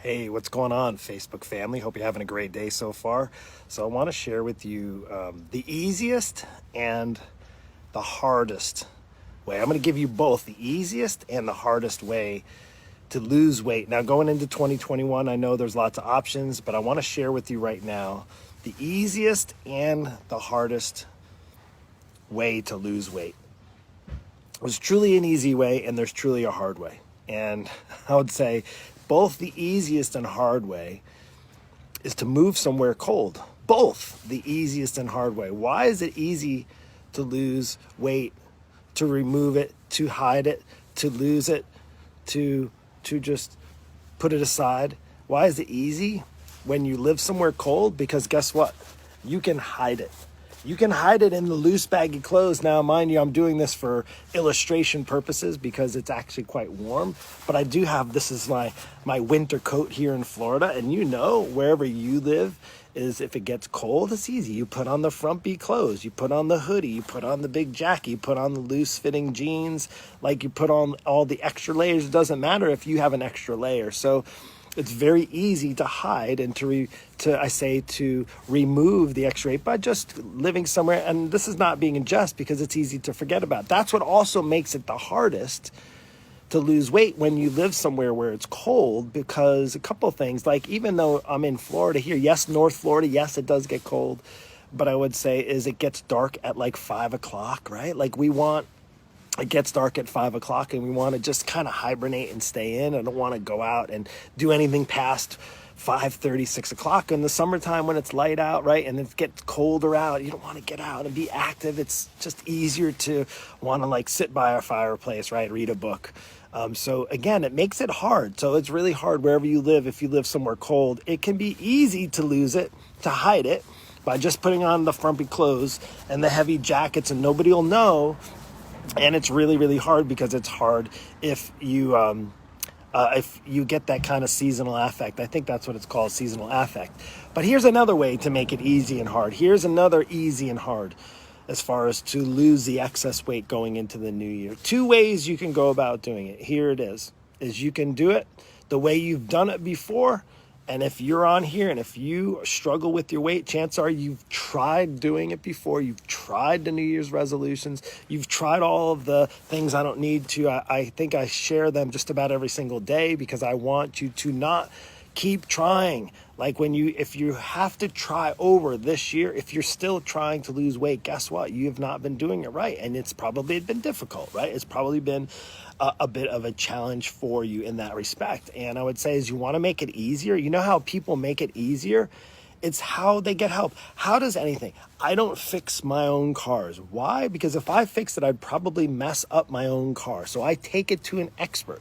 Hey, what's going on, Facebook family? Hope you're having a great day so far. So, I want to share with you the easiest and the hardest way. I'm going to give you both the easiest and the hardest way to lose weight. Now, going into 2021, I know there's lots of options, but I want to share with you right now the easiest and the hardest way to lose weight. There's truly an easy way and there's truly a hard way. And I would say both the easiest and hard way is to move somewhere cold. Both the easiest and hard way. Why is it easy to lose weight, to remove it, to hide it, to lose it, to just put it aside? Why is it easy when you live somewhere cold? Because guess what? You can hide it. You can hide it in the loose baggy clothes. Now, mind you, I'm doing this for illustration purposes because it's actually quite warm. But I do have, this is my winter coat here in Florida. And you know, wherever you live is if it gets cold, it's easy. You put on the frumpy clothes. You put on the hoodie. You put on the big jacket. You put on the loose fitting jeans. Like you put on all the extra layers. It doesn't matter if you have an extra layer. So it's very easy to hide and to remove the extra weight by just living somewhere. And this is not being unjust because it's easy to forget about. That's what also makes it the hardest to lose weight when you live somewhere where it's cold, because a couple of things, like even though I'm in Florida here, yes, North Florida, yes, it does get cold, but I would say is it gets dark at like 5 o'clock, right? Like it gets dark at 5 o'clock and we want to just kind of hibernate and stay in. I don't want to go out and do anything past 5:30, 6 o'clock in the summertime when it's light out, right? And it gets colder out. You don't want to get out and be active. It's just easier to want to like sit by a fireplace, right? Read a book. So again, it makes it hard. So it's really hard wherever you live. If you live somewhere cold, it can be easy to lose it, to hide it by just putting on the frumpy clothes and the heavy jackets and nobody will know. And it's really, really hard because it's hard if you get that kind of seasonal affect. I think that's what it's called, seasonal affect. But here's another way to make it easy and hard. Here's another easy and hard as far as to lose the excess weight going into the new year. 2 ways you can go about doing it. Here it is you can do it the way you've done it before. And if you're on here and if you struggle with your weight, chances are you've tried doing it before. You've tried the New Year's resolutions. You've tried all of the things I don't need to. I think I share them just about every single day because I want you to not keep trying. Like if you have to try over this year, if you're still trying to lose weight, guess what? You have not been doing it right. And it's probably been difficult, right? It's probably been a bit of a challenge for you in that respect. And I would say is you want to make it easier. You know how people make it easier? It's how they get help. How does anything? I don't fix my own cars. Why? Because if I fix it, I'd probably mess up my own car. So I take it to an expert.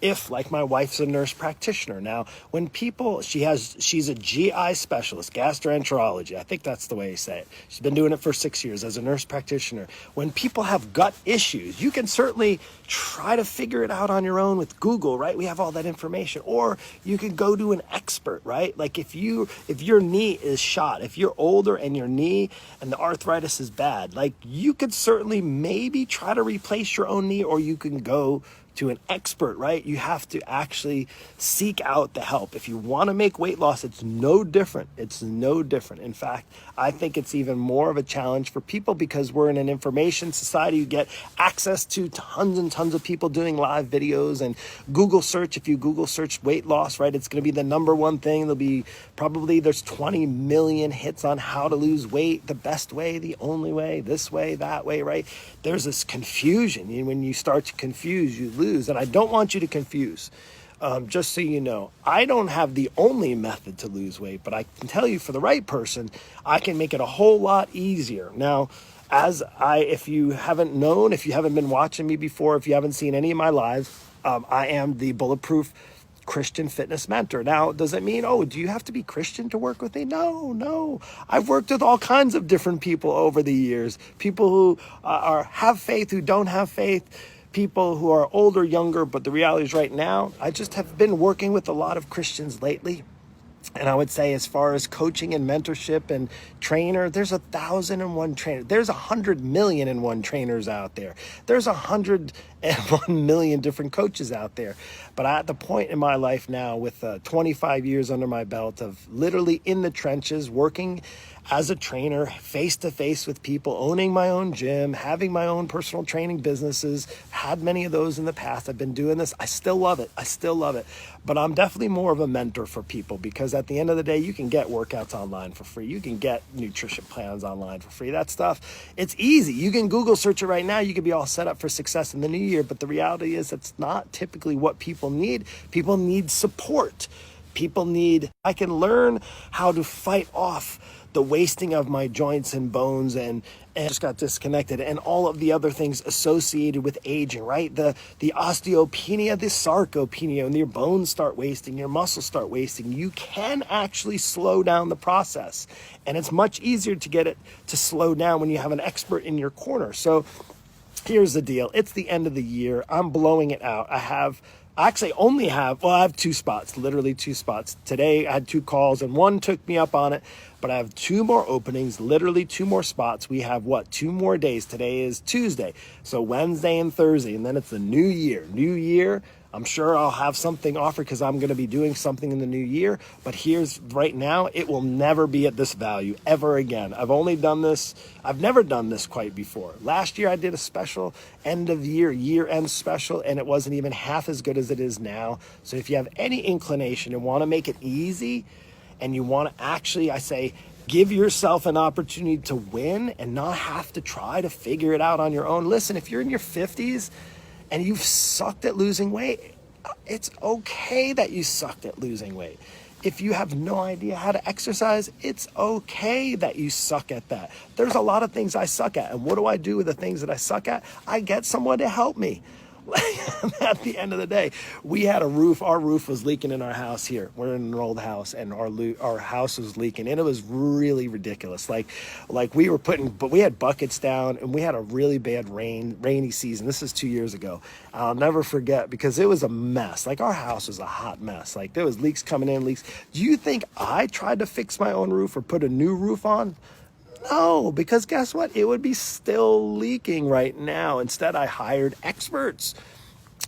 If, like my wife's a nurse practitioner. Now, when people, she's a GI specialist, gastroenterology. I think that's the way you say it. She's been doing it for 6 years as a nurse practitioner. When people have gut issues, you can certainly try to figure it out on your own with Google, right? We have all that information. Or you can go to an expert, right? Like if your knee is shot, if you're older and your knee and the arthritis is bad, like you could certainly maybe try to replace your own knee, or you can go to an expert, right? You have to actually seek out the help. If you want to make weight loss, it's no different. It's no different. In fact, I think it's even more of a challenge for people because we're in an information society. You get access to tons and tons of people doing live videos and Google search. If you Google search weight loss, right, it's going to be the number one thing. There's 20 million hits on how to lose weight, the best way, the only way, this way, that way, right? There's this confusion. And when you start to confuse, you lose. And I don't want you to confuse. Just so you know, I don't have the only method to lose weight, but I can tell you for the right person, I can make it a whole lot easier. Now, if you haven't known, if you haven't been watching me before, if you haven't seen any of my lives, I am the Bulletproof Christian fitness mentor. Now, does it mean, do you have to be Christian to work with me? No. I've worked with all kinds of different people over the years. People who have faith, who don't have faith, people who are older, younger, but the reality is right now, I just have been working with a lot of Christians lately. And I would say, as far as coaching and mentorship and trainer, there's 1,001 trainer. There's 100,000,001 trainers out there. There's 101,000,000 different coaches out there. But I'm at the point in my life now, with 25 years under my belt of literally in the trenches, working as a trainer, face to face with people, owning my own gym, having my own personal training businesses, had many of those in the past. I've been doing this. I still love it. I still love it. But I'm definitely more of a mentor for people, because at the end of the day, you can get workouts online for free. You can get nutrition plans online for free. That stuff, it's easy. You can Google search it right now. You can be all set up for success in the new year. But the reality is, that's not typically what people need. People need support. People need, I can learn how to fight off the wasting of my joints and bones and just got disconnected, and all of the other things associated with aging, right? The osteopenia, the sarcopenia, when your bones start wasting, your muscles start wasting, you can actually slow down the process. And it's much easier to get it to slow down when you have an expert in your corner. So here's the deal. It's the end of the year. I'm blowing it out. I actually only have, well, I have 2 spots, literally 2 spots. Today I had 2 calls and one took me up on it, but I have 2 more openings, literally 2 more spots. We have 2 more days. Today is Tuesday. So Wednesday and Thursday, and then it's the new year. New year. I'm sure I'll have something offered, because I'm going to be doing something in the new year. But here's right now, it will never be at this value ever again. I've never done this quite before. Last year I did a special end of year end special, and it wasn't even half as good as it is now. So if you have any inclination and want to make it easy, and you want to actually, I say, give yourself an opportunity to win and not have to try to figure it out on your own. Listen, if you're in your 50s and you've sucked at losing weight, it's okay that you sucked at losing weight. If you have no idea how to exercise, it's okay that you suck at that. There's a lot of things I suck at. And what do I do with the things that I suck at? I get someone to help me. At the end of the day, we had a roof. Our roof was leaking in our house here. We're in an old house, and our house was leaking, and it was really ridiculous. Like we were but we had buckets down, and we had a really bad rainy season. This is 2 years ago. I'll never forget, because it was a mess. Like, our house was a hot mess. Like, there was leaks coming in, leaks. Do you think I tried to fix my own roof or put a new roof on? No, because guess what? It would be still leaking right now. Instead, I hired experts.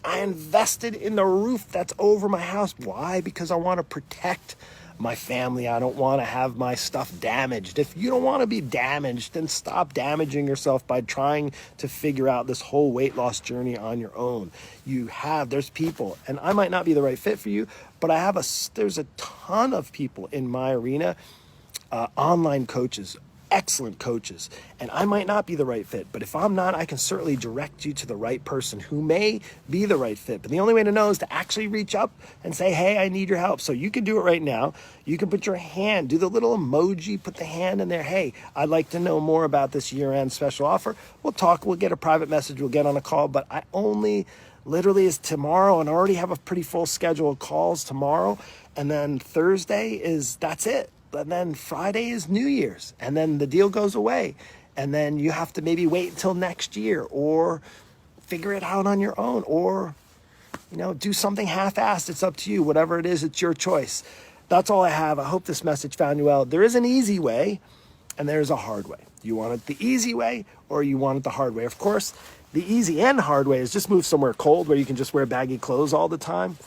I invested in the roof that's over my house. Why? Because I want to protect my family. I don't want to have my stuff damaged. If you don't want to be damaged, then stop damaging yourself by trying to figure out this whole weight loss journey on your own. There's people, and I might not be the right fit for you, but there's a ton of people in my arena, online coaches, excellent coaches, and I might not be the right fit, but if I'm not, I can certainly direct you to the right person who may be the right fit. But the only way to know is to actually reach up and say, hey, I need your help. So you can do it right now. You can put your hand, do the little emoji, put the hand in there. Hey, I'd like to know more about this year-end special offer. We'll talk, we'll get a private message, we'll get on a call, but I only literally is tomorrow, and I already have a pretty full schedule of calls tomorrow, and then Thursday that's it. And then Friday is New Year's, and then the deal goes away. And then you have to maybe wait until next year, or figure it out on your own, or, do something half-assed. It's up to you. Whatever it is, it's your choice. That's all I have. I hope this message found you well. There is an easy way, and there's a hard way. You want it the easy way, or you want it the hard way. Of course, the easy and hard way is just move somewhere cold where you can just wear baggy clothes all the time.